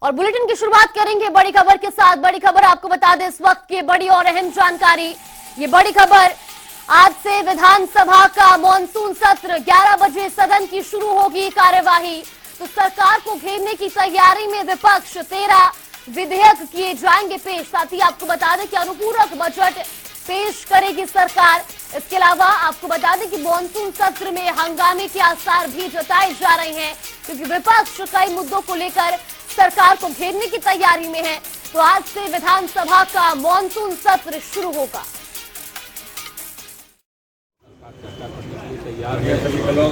और बुलेटिन की शुरुआत करेंगे बड़ी खबर के साथ। बड़ी खबर आपको बता दें इस वक्त की बड़ी और अहम जानकारी। ये बड़ी खबर, आज से विधानसभा का मॉनसून सत्र 11 बजे सदन की शुरू होगी कार्यवाही। तो सरकार को घेरने की तैयारी में विपक्ष, 13 विधेयक किए जाएंगे पेश। साथ ही आपको बता दें कि अनुपूरक बजट पेश करेगी सरकार। इसके अलावा आपको बता दें कि मॉनसून सत्र में हंगामे के आसार भी जताए जा रहे हैं, क्योंकि विपक्ष कई मुद्दों को लेकर सरकार को घेरने की तैयारी में है। तो आज से विधानसभा का मॉनसून सत्र शुरू होगा। तैयार है सभी लोग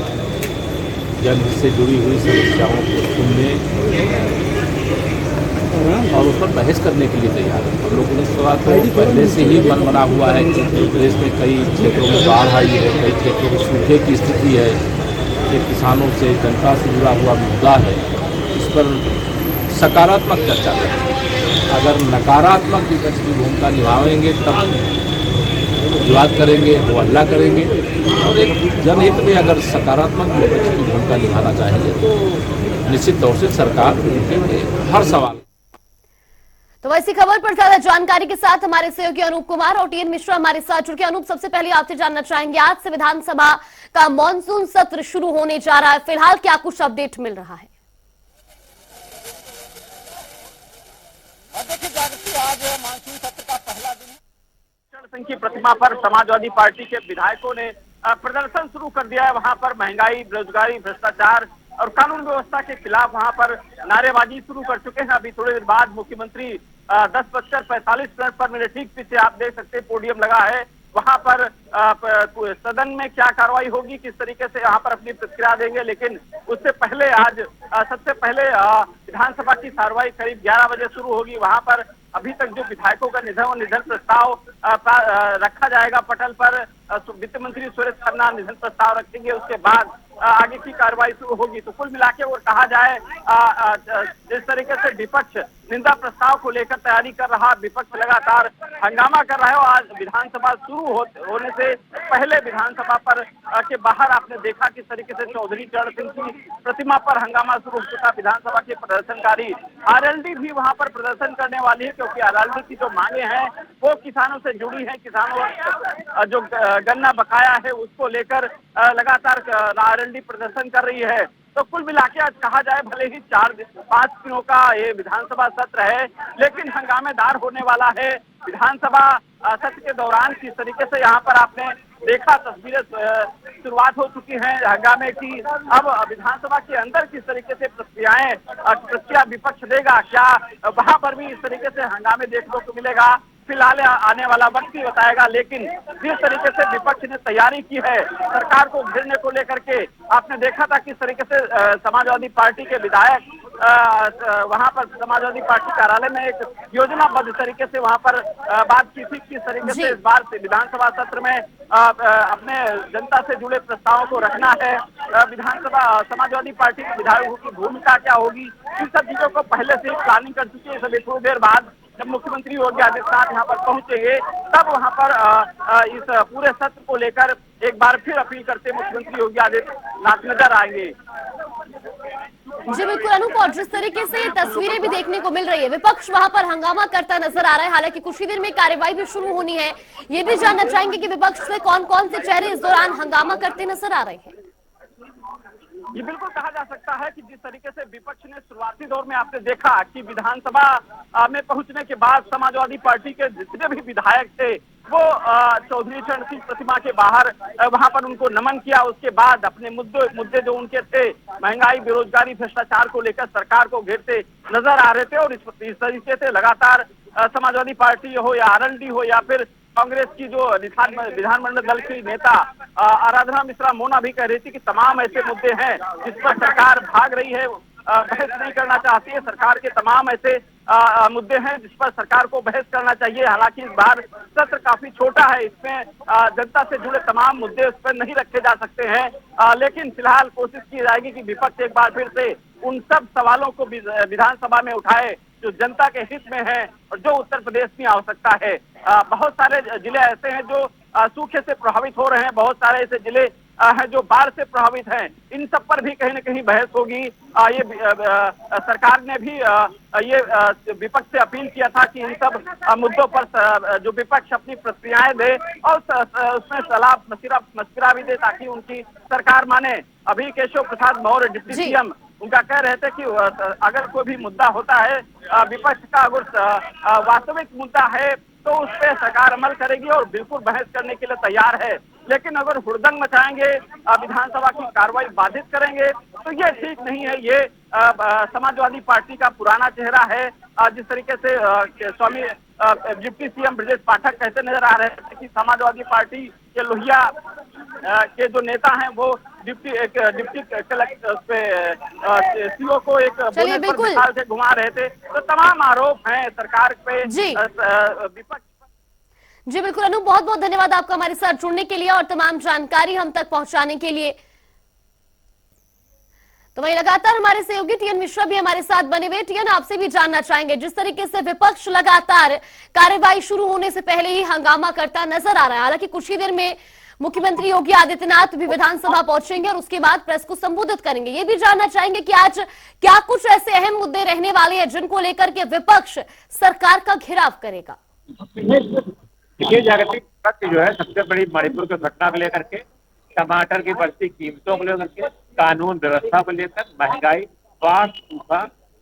जल से जुड़ी हुई समस्याओं को सुनने और उस पर बहस करने के लिए तैयार है। हम लोगों ने सवाल तो पहले से ही मन बना हुआ है कि प्रदेश में कई क्षेत्रों में बाढ़ आई है, कई क्षेत्रों में सूखे की स्थिति है, ये किसानों से, जनता से जुड़ा हुआ मुद्दा है। इस पर सकारात्मक चर्चा करें। अगर नकारात्मक विपक्ष की भूमिका निभाएंगे तब विवाद करेंगे, वो हल्ला करेंगे। और एक जनहित में अगर सकारात्मक विपक्ष की भूमिका निभाना चाहेंगे तो निश्चित तौर से सरकार हर सवाल। तो वैसी खबर पर ज्यादा जानकारी के साथ हमारे सहयोगी अनूप कुमार और टीएन मिश्रा हमारे साथ जुड़ के। अनूप, सबसे पहले आपसे जानना चाहेंगे, आज से विधानसभा का मॉनसून सत्र शुरू होने जा रहा है, फिलहाल क्या कुछ अपडेट मिल रहा है? देखिए जागृति, आज मानसून सत्र का पहला दिन है। चरण सिंह की प्रतिमा पर समाजवादी पार्टी के विधायकों ने प्रदर्शन शुरू कर दिया है। वहां पर महंगाई, बेरोजगारी, भ्रष्टाचार और कानून व्यवस्था के खिलाफ वहां पर नारेबाजी शुरू कर चुके हैं। अभी थोड़ी देर बाद मुख्यमंत्री 10:45 पर मेरे ठीक पीछे आप देख सकते हैं पोडियम लगा है। वहां पर सदन में क्या कार्रवाई होगी, किस तरीके से यहाँ पर अपनी प्रतिक्रिया देंगे। लेकिन उससे पहले आज सबसे पहले विधानसभा की कार्रवाई करीब 11 बजे शुरू होगी। वहां पर अभी तक जो विधायकों का निधन प्रस्ताव रखा जाएगा पटल पर, वित्त मंत्री सुरेश खन्ना निधन प्रस्ताव रखेंगे। उसके बाद आगे की कार्रवाई शुरू होगी। तो कुल मिला के वो कहा जाए जिस तरीके से विपक्ष निंदा प्रस्ताव को लेकर तैयारी कर रहा, विपक्ष लगातार हंगामा कर रहा है। और आज विधानसभा शुरू होने से पहले विधानसभा पर के बाहर आपने देखा किस तरीके से चौधरी चरण सिंह की प्रतिमा पर हंगामा शुरू हो चुका। विधानसभा के प्रदर्शनकारी आरएलडी भी वहां पर प्रदर्शन करने वाली है, क्योंकि आरएलडी की जो मांगे हैं वो किसानों से जुड़ी है। किसानों जो गन्ना बकाया है उसको लेकर लगातार आरएलडी प्रदर्शन कर रही है। तो कुल मिला के आज कहा जाए भले ही 4-5 दिनों का ये विधानसभा सत्र है, लेकिन हंगामेदार होने वाला है। विधानसभा सत्र के दौरान किस तरीके से यहाँ पर आपने देखा, तस्वीरें शुरुआत हो चुकी हैं हंगामे की। अब विधानसभा के अंदर किस तरीके से प्रतिक्रिया विपक्ष देगा, क्या वहां पर भी इस तरीके से हंगामे देखने को मिलेगा, फिलहाल आने वाला वक्त ही बताएगा। लेकिन जिस तरीके से विपक्ष ने तैयारी की है सरकार को घेरने को लेकर के, आपने देखा था किस तरीके से समाजवादी पार्टी के विधायक वहां पर समाजवादी पार्टी कार्यालय में एक योजनाबद्ध तरीके से वहां पर बात की थी किस तरीके से इस बार विधानसभा सत्र में अपने जनता से जुड़े प्रस्तावों को रखना है। विधानसभा समाजवादी पार्टी के विधायकों की भूमिका क्या होगी, इन सब चीजों को पहले से ही प्लानिंग कर चुकी है। सभी थोड़ी देर बाद जब मुख्यमंत्री योगी आदित्यनाथ यहाँ पर पहुंचेंगे तब वहां पर इस पूरे सत्र को लेकर एक बार फिर अपील करते मुख्यमंत्री योगी आदित्यनाथ नजर आएंगे। जी बिल्कुल अनूप, और जिस तरीके से ये तस्वीरें भी देखने को मिल रही है, विपक्ष वहां पर हंगामा करता नजर आ रहा है। हालांकि कुछ ही देर में कार्यवाही भी शुरू होनी है। ये भी जानना चाहेंगे कि विपक्ष से कौन कौन से चेहरे इस दौरान हंगामा करते नजर आ रहे हैं। ये बिल्कुल कहा जा सकता है कि जिस तरीके से विपक्ष ने शुरुआती दौर में आपने देखा कि विधानसभा में पहुंचने के बाद समाजवादी पार्टी के जितने भी विधायक थे वो चौधरी चरण सिंह प्रतिमा के बाहर वहां पर उनको नमन किया। उसके बाद अपने मुद्दे जो उनके थे, महंगाई, बेरोजगारी, भ्रष्टाचार को लेकर सरकार को घेरते नजर आ रहे थे। और इस तरीके से लगातार समाजवादी पार्टी हो या आरएलडी हो या फिर कांग्रेस की जो विधानमंडल दल की नेता आराधना मिश्रा मोना भी कह रही थी कि तमाम ऐसे मुद्दे हैं जिस पर सरकार भाग रही है, बहस नहीं करना चाहती है। सरकार के तमाम ऐसे मुद्दे हैं जिस पर सरकार को बहस करना चाहिए। हालांकि इस बार सत्र काफी छोटा है, इसमें जनता से जुड़े तमाम मुद्दे उस पर नहीं रखे जा सकते हैं। लेकिन फिलहाल कोशिश की जाएगी कि विपक्ष एक बार फिर से उन सब सवालों को विधानसभा में उठाए जो जनता के हित में है और जो उत्तर प्रदेश की आवश्यकता है। बहुत सारे जिले ऐसे हैं जो सूखे से प्रभावित हो रहे हैं, बहुत सारे ऐसे जिले है जो बाढ़ से प्रभावित हैं, इन सब पर भी कहीं न कहीं बहस होगी। ये सरकार ने भी ये विपक्ष से अपील किया था कि इन सब मुद्दों पर जो विपक्ष अपनी प्रतिक्रियाएं दे और उसमें सलाह मशविरा भी दे ताकि उनकी सरकार माने। अभी केशव प्रसाद मौर्य डिप्टी सीएम उनका कह रहे थे कि अगर कोई भी मुद्दा होता है विपक्ष का, अगर वास्तविक मुद्दा है तो उस पर सरकार अमल करेगी और बिल्कुल बहस करने के लिए तैयार है, लेकिन अगर हुड़दंग मचाएंगे, विधानसभा की कार्रवाई बाधित करेंगे तो ये ठीक नहीं है। ये समाजवादी पार्टी का पुराना चेहरा है। जिस तरीके से स्वामी डिप्टी सीएम ब्रजेश पाठक कहते नजर आ रहे थे कि समाजवादी पार्टी के लोहिया के जो नेता हैं वो डिप्टी कलेक्टर पे सीओ को एक बोनट पर मिसाल से घुमा रहे थे। तो तमाम आरोप हैं सरकार पे, विपक्ष। जी बिल्कुल अनु, बहुत बहुत धन्यवाद आपका हमारे साथ जुड़ने के लिए और तमाम जानकारी हम तक पहुंचाने के लिए। तो वहीं लगातार हमारे सहयोगी टीएन मिश्रा भी हमारे साथ बने हुए। टीएन, आपसे भी जानना चाहेंगे, जिस तरीके से विपक्ष लगातार कार्यवाही शुरू होने से पहले ही हंगामा करता नजर आ रहा है, हालांकि कुछ ही देर में मुख्यमंत्री योगी आदित्यनाथ भी विधानसभा पहुंचेंगे और उसके बाद प्रेस को संबोधित करेंगे। ये भी जानना चाहेंगे कि आज क्या कुछ ऐसे अहम मुद्दे रहने वाले हैं जिनको लेकर के विपक्ष सरकार का घेराव करेगा। देखिए, जागतिक विपक्ष जो है सबसे बड़ी मणिपुर की घटना को लेकर के, टमाटर की बढ़ती कीमतों को लेकर के, कानून व्यवस्था को लेकर, महंगाई, बाढ़, सूखा,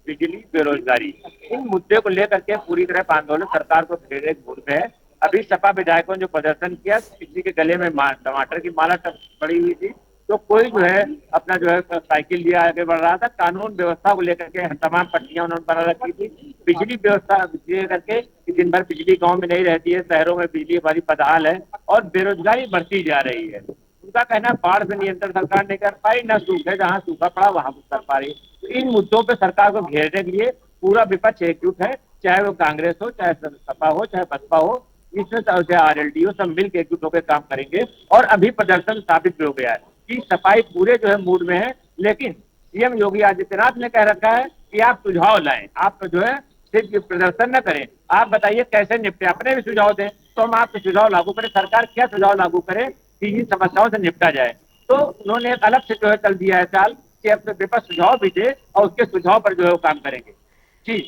बिजली, बेरोजगारी, इन मुद्दे को लेकर के पूरी तरह आंदोलन सरकार को घेरे मूड में है। अभी सपा विधायकों ने जो प्रदर्शन किया, किसी के गले में टमाटर की माला पड़ी हुई थी, तो कोई जो है अपना जो है साइकिल लिए आगे बढ़ रहा था। कानून व्यवस्था को लेकर के तमाम पट्टियां उन्होंने बना रखी थी। बिजली व्यवस्था लेकर के दिन भर बिजली गांव में नहीं रहती है, शहरों में बिजली हमारी बदहाल है और बेरोजगारी बढ़ती जा रही है। उनका कहना बाढ़ पे नियंत्रण सरकार नहीं कर पाई, न सूखे जहाँ सूखा पड़ा वहां कुछ कर पा रही। तो इन मुद्दों पे सरकार को घेरने के लिए पूरा विपक्ष एकजुट है, चाहे वो कांग्रेस हो, चाहे सपा हो, चाहे बसपा हो, इसमें चाहे आरएलडी हो, सब मिलकर एकजुट होकर काम करेंगे। और अभी प्रदर्शन साबित भी हो गया है कि सफाई पूरे जो है मूड में है, लेकिन सीएम योगी आदित्यनाथ ने कह रखा है कि आप सुझाव लाएं, आप जो है सिर्फ प्रदर्शन न करें, आप बताइए कैसे निपटे, अपने भी सुझाव दें तो हम आपके सुझाव लागू करें। सरकार क्या सुझाव लागू करे कि इन समस्याओं से निपटा जाए। तो उन्होंने अलग से जो है चल दिया है चाल कि अब विपक्ष सुझाव भी दे और उसके सुझाव पर जो है वो काम करेंगे। जी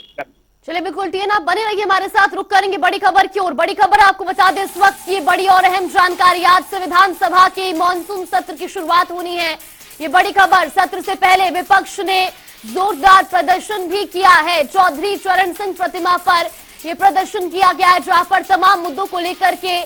चलिए बिल्कुल टीएन, आप बने रहिए हमारे साथ। रुक करेंगे बड़ी खबर की ओर। बड़ी खबर आपको बता दें इस वक्त की बड़ी और अहम जानकारी, आज से विधानसभा के मॉनसून सत्र की शुरुआत होनी है। ये बड़ी खबर, सत्र से पहले विपक्ष ने जोरदार प्रदर्शन भी किया है। चौधरी चरण सिंह प्रतिमा पर यह प्रदर्शन किया गया है, जहां पर तमाम मुद्दों को लेकर के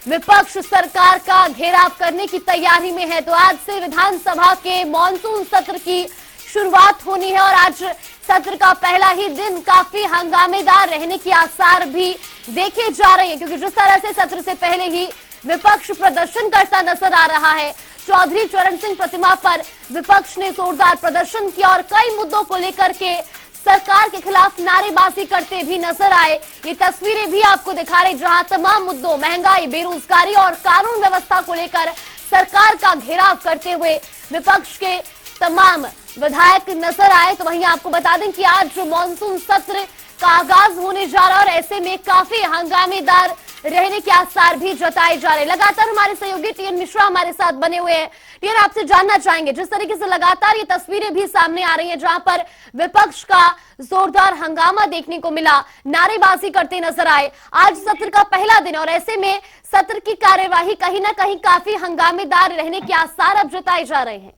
विपक्ष सरकार का घेराव करने की तैयारी में है। तो आज से विधानसभा के मॉनसून सत्र की शुरुआत होनी है और आज सत्र का पहला ही दिन काफी हंगामेदार रहने के आसार भी देखे जा रहे हैं, क्योंकि जिस तरह से सत्र से पहले ही विपक्ष प्रदर्शन करता नजर आ रहा है। चौधरी चरण सिंह प्रतिमा पर विपक्ष ने जोरदार प्रदर्शन किया और कई मुद्दों को लेकर के सरकार के खिलाफ नारेबाजी करते भी नजर आए। ये तस्वीरें भी आपको दिखा रहे, जहां तमाम मुद्दों, महंगाई, बेरोजगारी और कानून व्यवस्था को लेकर सरकार का घेराव करते हुए विपक्ष के तमाम विधायक नजर आए। तो वहीं आपको बता दें कि आज मॉनसून सत्र का आगाज होने जा रहा है और ऐसे में काफी हंगामेदार रहने के आसार भी जताए जा रहे हैं। लगातार हमारे सहयोगी टीएन मिश्रा हमारे साथ बने हुए हैं। टीएन, आपसे जानना चाहेंगे, जिस तरीके से लगातार ये तस्वीरें भी सामने आ रही हैं जहां पर विपक्ष का जोरदार हंगामा देखने को मिला, नारेबाजी करते नजर आए, आज सत्र का पहला दिन और ऐसे में सत्र की कार्यवाही कहीं ना कहीं काफी हंगामेदार रहने के आसार अब जताए जा रहे हैं।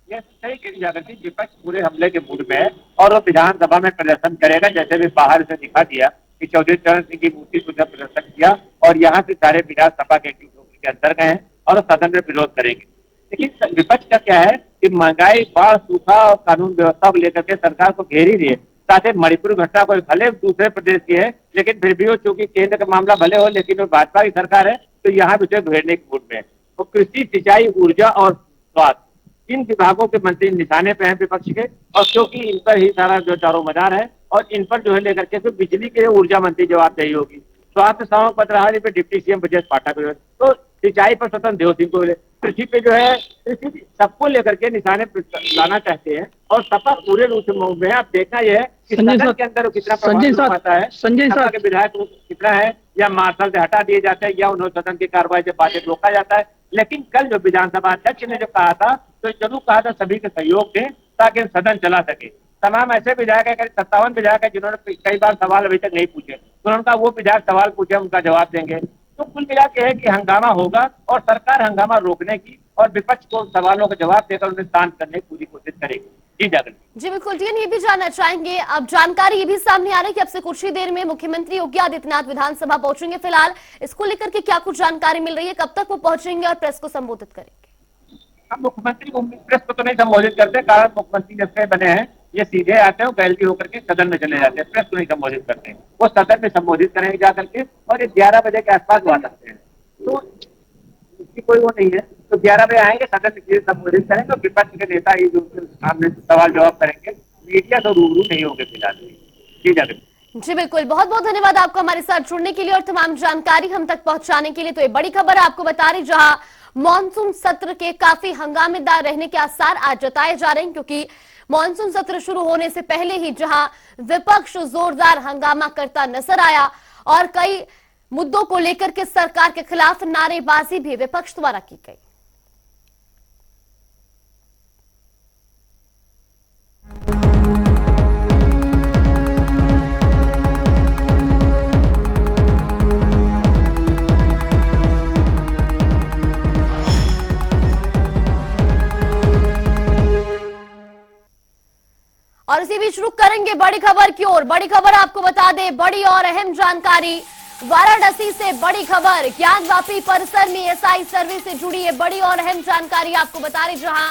यह सही कही जाकर विपक्ष पूरे हमले के मूड में है और वो विधानसभा में प्रदर्शन करेगा, जैसे भी बाहर से दिखा दिया कि चौधरी चरण सिंह की मूर्ति को प्रदर्शन किया और यहाँ से सारे विधानसभा के अंदर गए हैं और सदन में विरोध करेंगे। लेकिन विपक्ष का क्या है कि महंगाई, बाढ़, सूखा और कानून व्यवस्था को लेकर के सरकार को घेर ही रही है। साथ ही मणिपुर घटना को भले दूसरे प्रदेश की है, लेकिन फिर भी वो चूंकि केंद्र का मामला भले हो, लेकिन वो भाजपा की सरकार है तो यहाँ भी उसे घेरने के मूड में है। तो कृषि, सिंचाई, ऊर्जा और स्वास्थ्य, इन विभागों के मंत्री निशाने पे हैं विपक्ष के, और क्योंकि इन पर ही सारा जो चारों मदार है और इन पर जो है लेकर के तो बिजली के ऊर्जा मंत्री जवाबदेही होगी, स्वास्थ्य सामक पत्रहारी पे डिप्टी सीएम ब्रजेश पाठक को, तो सिंचाई पर स्वतंत्र देव सिंह को, कृषि पे जो है सबको लेकर के निशाने लाना चाहते हैं और सपा पूरे रूप से मुंह में है। अब देखना यह है कि सदन के अंदर कितना प्रभाव आता है, सपा के विधायक कितना है, या मार्शल से हटा दिए जाते हैं या उन्हें सदन की कार्रवाई से बातचीत रोका जाता है, लेकिन कल जो विधानसभा अध्यक्ष ने जो कहा था, तो जरूर कहा था सभी के सहयोग दें ताकि सदन चला सके। तमाम ऐसे विधायक है, 57 विधायक है जिन्होंने कई बार सवाल अभी तक नहीं पूछे, तो उनका वो विधायक सवाल पूछे उनका जवाब देंगे। तो कुल मिला के है कि हंगामा होगा और सरकार हंगामा रोकने की और विपक्ष को सवालों का जवाब देकर उन्हें शांत करने की पूरी कोशिश करेगी। जी जागृति जी बिल्कुल, ये भी जानना चाहेंगे, अब जानकारी ये भी सामने आ रही है कि अब से कुछ ही देर में मुख्यमंत्री योगी आदित्यनाथ विधानसभा पहुंचेंगे। फिलहाल इसको लेकर के क्या कुछ जानकारी मिल रही है, कब तक वो पहुंचेंगे और प्रेस को संबोधित करेंगे? हम मुख्यमंत्री प्रेस को तो नहीं संबोधित करते, कारण मुख्यमंत्री जब से बने हैं ये सीधे आते हैं, गैलरी होकर के सदन में चले जाते हैं, प्रेस को नहीं संबोधित करते। वो सदन में संबोधित करेंगे जाकर के और ये 11 बजे के आसपास वो आ सकते हैं, तो इसकी कोई वो नहीं है। तो 11 बजे आएंगे, सदन में संबोधित करेंगे और विपक्ष के नेता ये जो सामने सवाल जवाब करेंगे, मीडिया तो रूबरू नहीं होंगे फिलहाल। जी जाकर जी बिल्कुल, बहुत बहुत धन्यवाद आपको हमारे साथ जुड़ने के लिए और तमाम जानकारी हम तक पहुंचाने के लिए। तो ये बड़ी खबर आपको बता रही, जहां मॉनसून सत्र के काफी हंगामेदार रहने के आसार आज जताए जा रहे हैं, क्योंकि मॉनसून सत्र शुरू होने से पहले ही जहां विपक्ष जोरदार हंगामा करता नजर आया और कई मुद्दों को लेकर के सरकार के खिलाफ नारेबाजी भी विपक्ष द्वारा की गई। और इसी बीच रुक करेंगे बड़ी खबर की ओर। बड़ी खबर आपको बता दें, बड़ी और अहम जानकारी वाराणसी से बड़ी खबर, ज्ञानवापी परिसर में एएसआई सर्वे से जुड़ी है बड़ी और अहम जानकारी आपको बता रहे, जहां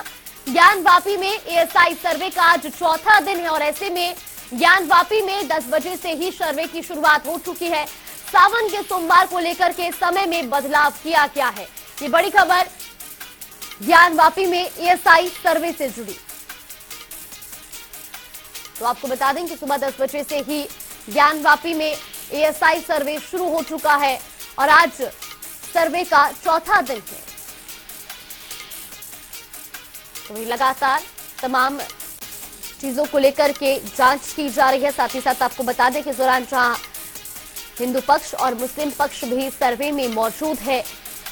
ज्ञानवापी में एएसआई सर्वे का आज चौथा दिन है और ऐसे में ज्ञानवापी में 10 बजे से ही सर्वे की शुरुआत हो चुकी है। सावन के सोमवार को लेकर के समय में बदलाव किया गया है। ये बड़ी खबर ज्ञानवापी में एएसआई सर्वे से जुड़ी। तो आपको बता दें कि सुबह 10 बजे से ही ज्ञानवापी में एएसआई सर्वे शुरू हो चुका है और आज सर्वे का चौथा दिन है। तो लगातार तमाम चीजों को लेकर के जांच की जा रही है। साथ ही साथ आपको बता दें कि इस दौरान जहां हिंदू पक्ष और मुस्लिम पक्ष भी सर्वे में मौजूद है,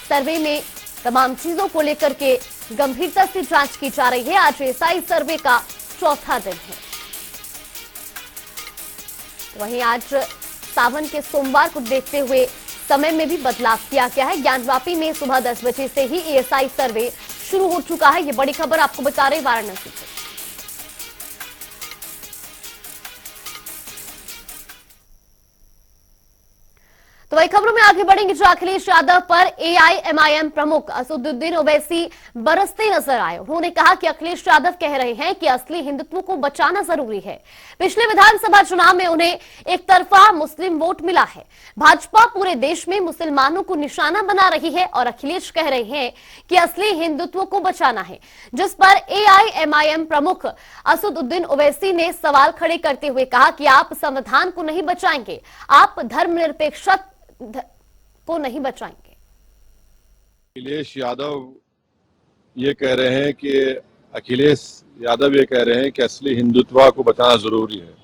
सर्वे में तमाम चीजों को लेकर के गंभीरता से जांच की जा रही है। आज एएसआई सर्वे का चौथा दिन है। वहीं आज सावन के सोमवार को देखते हुए समय में भी बदलाव किया गया है। ज्ञानवापी में सुबह 10 बजे से ही एएसआई सर्वे शुरू हो चुका है। ये बड़ी खबर आपको बता रहे वाराणसी से। तो वही खबरों में आगे बढ़ेंगे, जो अखिलेश यादव पर एआईएमआईएम प्रमुख असदुद्दीन ओवैसी बरसते नजर आए। उन्होंने कहा कि अखिलेश यादव कह रहे हैं कि असली हिंदुत्व को बचाना जरूरी है। पिछले विधानसभा चुनाव में उन्हें एक तरफा मुस्लिम वोट मिला है। भाजपा पूरे देश में मुसलमानों को निशाना बना रही है और अखिलेश कह रहे हैं कि असली हिंदुत्व को बचाना है, जिस पर एआईएमआईएम प्रमुख असदुद्दीन ओवैसी ने सवाल खड़े करते हुए कहा कि आप संविधान को नहीं बचाएंगे, आप धर्मनिरपेक्षता को नहीं बचाएंगे। अखिलेश यादव ये कह रहे हैं कि असली हिंदुत्व को बचाना जरूरी है।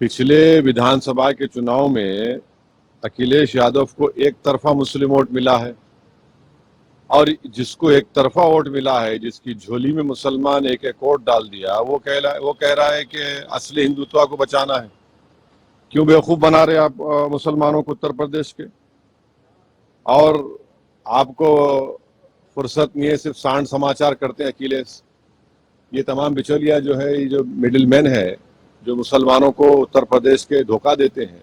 पिछले विधानसभा के चुनाव में अखिलेश यादव को एक तरफा मुस्लिम वोट मिला है और जिसको एक तरफा वोट मिला है, जिसकी झोली में मुसलमान एक एक वोट डाल दिया, वो कह रहा है कि असली हिंदुत्व को बचाना है। क्यों बेवकूफ बना रहे आप मुसलमानों को उत्तर प्रदेश के? और आपको फुर्सत नहीं है, सिर्फ सांड समाचार करते हैं अखिलेश। ये तमाम बिचौलिया जो है, ये जो मिडिल मैन है, जो मुसलमानों को उत्तर प्रदेश के धोखा देते हैं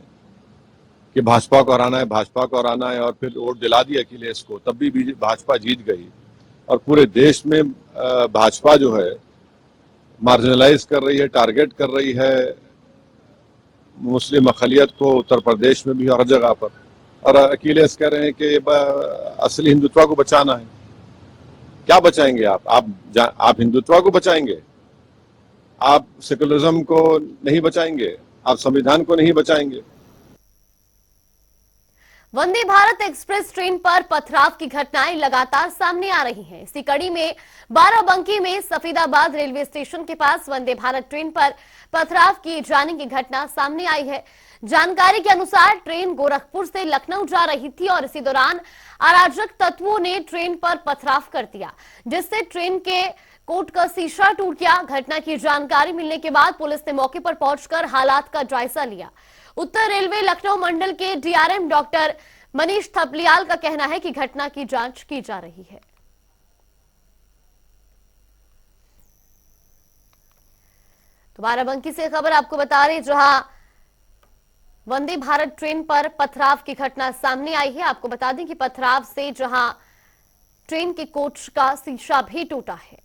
कि भाजपा को हराना है, और फिर वोट दिला दिया अखिलेश को, तब भी भाजपा जीत गई। और पूरे देश में भाजपा जो है मार्जिनलाइज कर रही है, टारगेट कर रही है मुस्लिम अक़लियत को उत्तर प्रदेश में भी हर जगह पर। और अखिलेश कह रहे हैं कि असली हिंदुत्व को बचाना है। क्या बचाएंगे आप हिंदुत्व को बचाएंगे? आप सेकुलरिज्म को नहीं बचाएंगे? आप संविधान को नहीं बचाएंगे? वंदे भारत एक्सप्रेस ट्रेन पर पथराव की घटनाएं लगातार सामने आ रही हैं। इसी कड़ी में बाराबंकी में सफीदाबाद रेलवे स्टेशन के पास वंदे भारत ट्रेन पर पथराव किए जाने की घटना सामने आई है, जानकारी के अनुसार ट्रेन गोरखपुर से लखनऊ जा रही थी और इसी दौरान अराजक तत्वों ने ट्रेन पर पथराव कर दिया, जिससे ट्रेन के कोच का शीशा टूट गया। घटना की जानकारी मिलने के बाद पुलिस ने मौके पर पहुंचकर हालात का जायजा लिया। उत्तर रेलवे लखनऊ मंडल के डीआरएम डॉक्टर मनीष थपलियाल का कहना है कि घटना की जांच की जा रही है। तो बाराबंकी से खबर आपको बता रहे, जहां वंदे भारत ट्रेन पर पथराव की घटना सामने आई है। आपको बता दें कि पथराव से जहां ट्रेन के कोच का शीशा भी टूटा है।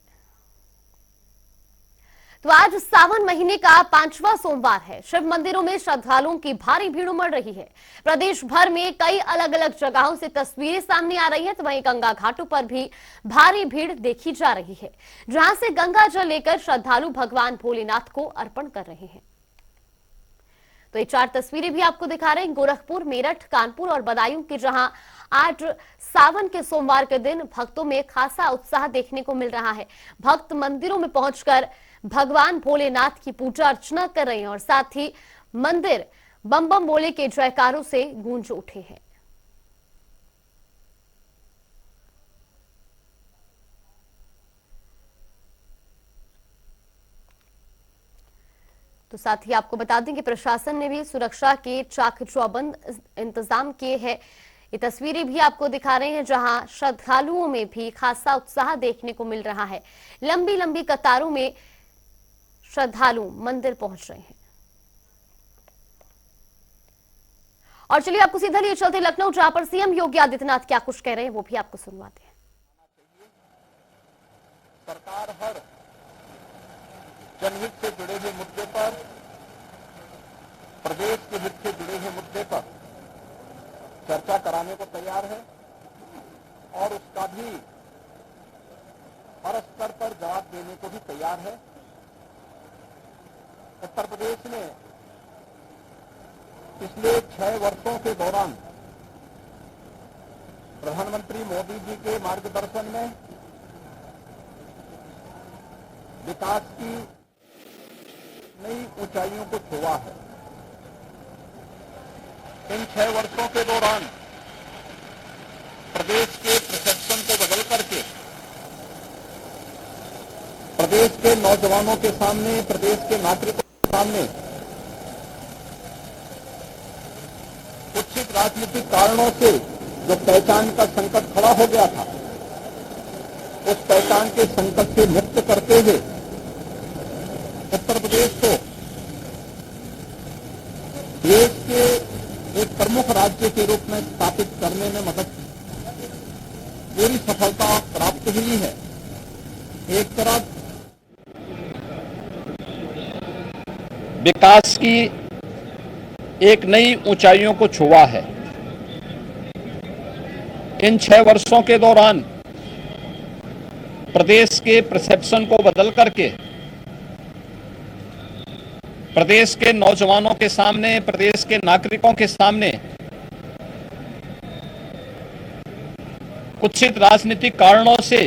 तो आज सावन महीने का 5वां सोमवार है। शिव मंदिरों में श्रद्धालुओं की भारी भीड़ उमड़ रही है। प्रदेश भर में कई अलग अलग जगहों से तस्वीरें सामने आ रही है, तो वहीं गंगा घाटों पर भी भारी भीड़ देखी जा रही है, जहां से गंगा जल लेकर श्रद्धालु भगवान भोलेनाथ को अर्पण कर रहे हैं। तो ये 4 तस्वीरें भी आपको दिखा रहे हैं गोरखपुर, मेरठ, कानपुर और बदायूं की, जहां आज सावन के सोमवार के दिन भक्तों में खासा उत्साह देखने को मिल रहा है। भक्त मंदिरों में पहुंचकर भगवान भोलेनाथ की पूजा अर्चना कर रहे हैं और साथ ही मंदिर बम बम बोले के जयकारों से गूंज उठे हैं। तो साथ ही आपको बता दें कि प्रशासन ने भी सुरक्षा के चाक चौबंद इंतजाम किए हैं। ये तस्वीरें भी आपको दिखा रहे हैं, जहां श्रद्धालुओं में भी खासा उत्साह देखने को मिल रहा है। लंबी लंबी कतारों में श्रद्धालु मंदिर पहुंच रहे हैं। और चलिए आपको सीधा लिए चलते लखनऊ, जहां पर सीएम योगी आदित्यनाथ क्या कुछ कह रहे हैं वो भी आपको सुनवाते हैं। सरकार हर जनहित से जुड़े हुए मुद्दे पर, प्रदेश के हित से जुड़े हुए मुद्दे पर चर्चा कराने को तैयार है और उसका भी हर स्तर पर जवाब देने को भी तैयार है। उत्तर प्रदेश ने पिछले 6 वर्षों के दौरान प्रधानमंत्री मोदी जी के मार्गदर्शन में विकास की नई ऊंचाइयों को छुआ है। इन 6 वर्षों के दौरान प्रदेश के परसेप्शन को बदल करके प्रदेश के नौजवानों के सामने, प्रदेश के नागरिकों के सामने कुछ राजनीतिक कारणों से जो पहचान का संकट खड़ा हो गया था, उस पहचान के संकट से मुक्त करते हुए उत्तर प्रदेश को देश के एक प्रमुख राज्य के रूप में स्थापित करने में मदद पूरी सफलता प्राप्त हुई है। एक तरफ विकास की एक नई ऊंचाइयों को छुआ है। इन 6 वर्षों के दौरान प्रदेश के परसेप्शन को बदल करके प्रदेश के नौजवानों के सामने, प्रदेश के नागरिकों के सामने कुछ राजनीतिक कारणों से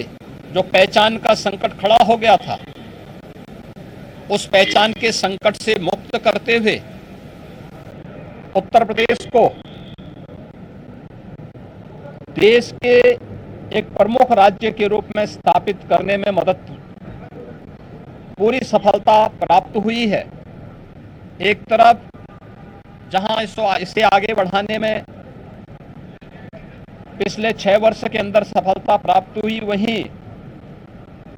जो पहचान का संकट खड़ा हो गया था, उस पहचान के संकट से मुक्त करते हुए उत्तर प्रदेश को देश के एक प्रमुख राज्य के रूप में स्थापित करने में मदद पूरी सफलता प्राप्त हुई है। एक तरफ जहां इसे आगे बढ़ाने में पिछले 6 वर्ष के अंदर सफलता प्राप्त हुई, वहीं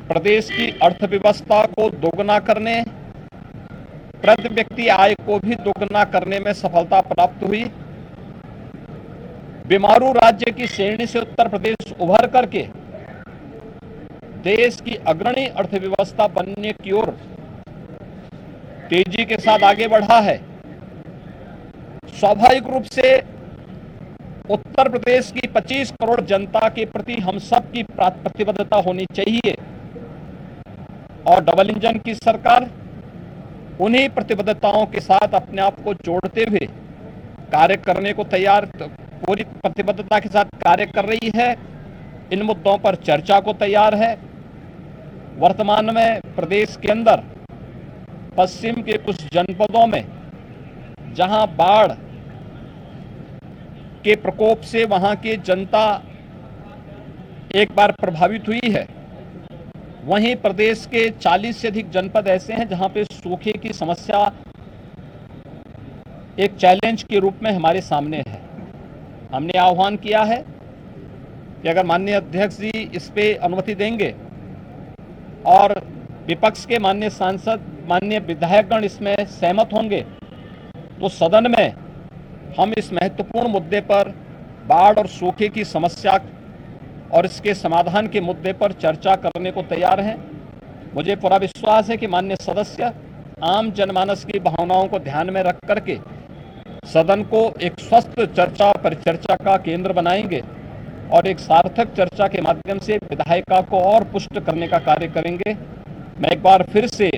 प्रदेश की अर्थव्यवस्था को दोगुना करने, प्रति व्यक्ति आय को भी दोगुना करने में सफलता प्राप्त हुई। बीमारू राज्य की श्रेणी से उत्तर प्रदेश उभर करके देश की अग्रणी अर्थव्यवस्था बनने की ओर तेजी के साथ आगे बढ़ा है। स्वाभाविक रूप से उत्तर प्रदेश की 25 करोड़ जनता के प्रति हम सब की प्रतिबद्धता होनी चाहिए और डबल इंजन की सरकार उन्हीं प्रतिबद्धताओं के साथ अपने आप को जोड़ते हुए कार्य करने को तैयार, पूरी प्रतिबद्धता के साथ कार्य कर रही है। इन मुद्दों पर चर्चा को तैयार है। वर्तमान में प्रदेश के अंदर पश्चिम के कुछ जनपदों में जहां बाढ़ के प्रकोप से वहां की जनता एक बार प्रभावित हुई है, वहीं प्रदेश के 40 से अधिक जनपद ऐसे हैं जहां पे सूखे की समस्या एक चैलेंज के रूप में हमारे सामने है। हमने आह्वान किया है कि अगर माननीय अध्यक्ष जी इस पे अनुमति देंगे और विपक्ष के माननीय सांसद, माननीय विधायकगण इसमें सहमत होंगे, तो सदन में हम इस महत्वपूर्ण मुद्दे पर, बाढ़ और सूखे की समस्या और इसके समाधान के मुद्दे पर चर्चा करने को तैयार हैं। मुझे पूरा विश्वास है कि माननीय सदस्य आम जनमानस की भावनाओं को ध्यान में रख करके सदन को एक स्वस्थ चर्चा, परिचर्चा का केंद्र बनाएंगे और एक सार्थक चर्चा के माध्यम से विधायिका को और पुष्ट करने का कार्य करेंगे। मैं एक बार फिर से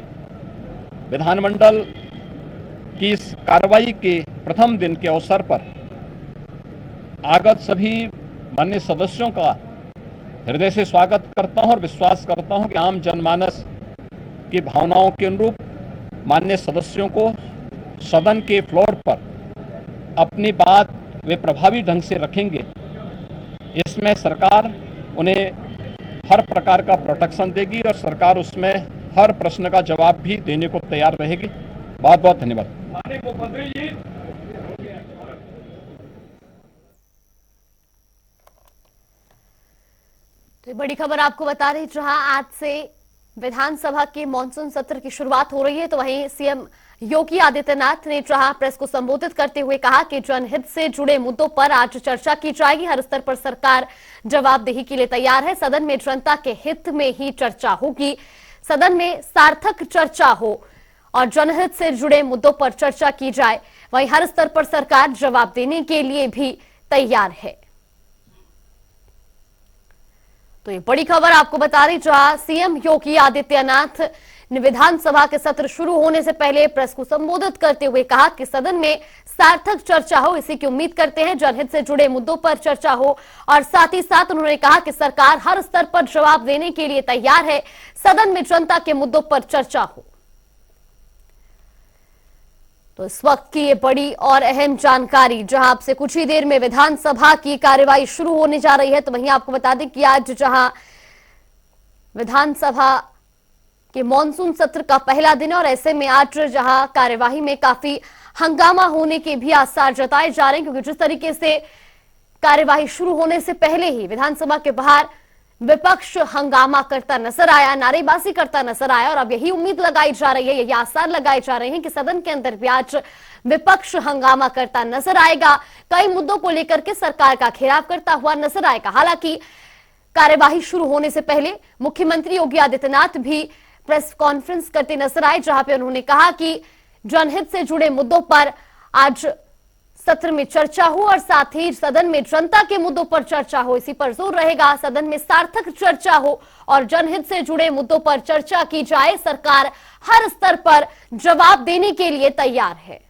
विधानमंडल की इस कार्रवाई के प्रथम दिन के अवसर पर आगत सभी माननीय सदस्यों का हृदय से स्वागत करता हूं और विश्वास करता हूं कि आम जनमानस की भावनाओं के अनुरूप माननीय सदस्यों को सदन के फ्लोर पर अपनी बात वे प्रभावी ढंग से रखेंगे। इसमें सरकार उन्हें हर प्रकार का प्रोटेक्शन देगी और सरकार उसमें हर प्रश्न का जवाब भी देने को तैयार रहेगी। बहुत बहुत धन्यवाद। तो बड़ी खबर आपको बता रही, जहां आज से विधानसभा के मॉनसून सत्र की शुरुआत हो रही है, तो वहीं सीएम योगी आदित्यनाथ ने जहां प्रेस को संबोधित करते हुए कहा कि जनहित से जुड़े मुद्दों पर आज चर्चा की जाएगी। हर स्तर पर सरकार जवाबदेही के लिए तैयार है। सदन में जनता के हित में ही चर्चा होगी, सदन में सार्थक चर्चा हो और जनहित से जुड़े मुद्दों पर चर्चा की जाए। वहीं हर स्तर पर सरकार जवाब देने के लिए भी तैयार है। तो ये बड़ी खबर आपको बता रही, जहां सीएम योगी आदित्यनाथ ने विधानसभा के सत्र शुरू होने से पहले प्रेस को संबोधित करते हुए कहा कि सदन में सार्थक चर्चा हो, इसी की उम्मीद करते हैं। जनहित से जुड़े मुद्दों पर चर्चा हो और साथ ही साथ उन्होंने कहा कि सरकार हर स्तर पर जवाब देने के लिए तैयार है। सदन में जनता के मुद्दों पर चर्चा हो। तो इस वक्त की ये बड़ी और अहम जानकारी, जहां आपसे कुछ ही देर में विधानसभा की कार्यवाही शुरू होने जा रही है, तो वहीं आपको बता दें कि आज जहां विधानसभा के मॉनसून सत्र का पहला दिन है और ऐसे में आज जहां कार्यवाही में काफी हंगामा होने के भी आसार जताए जा रहे हैं, क्योंकि जिस तरीके से कार्यवाही शुरू होने से पहले ही विधानसभा के बाहर विपक्ष हंगामा करता नजर आया, नारेबाजी करता नजर आया और अब यही उम्मीद लगाई जा रही है, यही आसार लगाए जा रहे हैं कि सदन के अंदर भी आज विपक्ष हंगामा करता नजर आएगा, कई मुद्दों को लेकर के सरकार का घेराव करता हुआ नजर आएगा। हालांकि कार्यवाही शुरू होने से पहले मुख्यमंत्री योगी आदित्यनाथ भी प्रेस कॉन्फ्रेंस करते नजर आए, जहां पे उन्होंने कहा कि जनहित से जुड़े मुद्दों पर आज सत्र में चर्चा हो और साथ ही सदन में जनता के मुद्दों पर चर्चा हो, इसी पर जोर रहेगा। सदन में सार्थक चर्चा हो और जनहित से जुड़े मुद्दों पर चर्चा की जाए। सरकार हर स्तर पर जवाब देने के लिए तैयार है।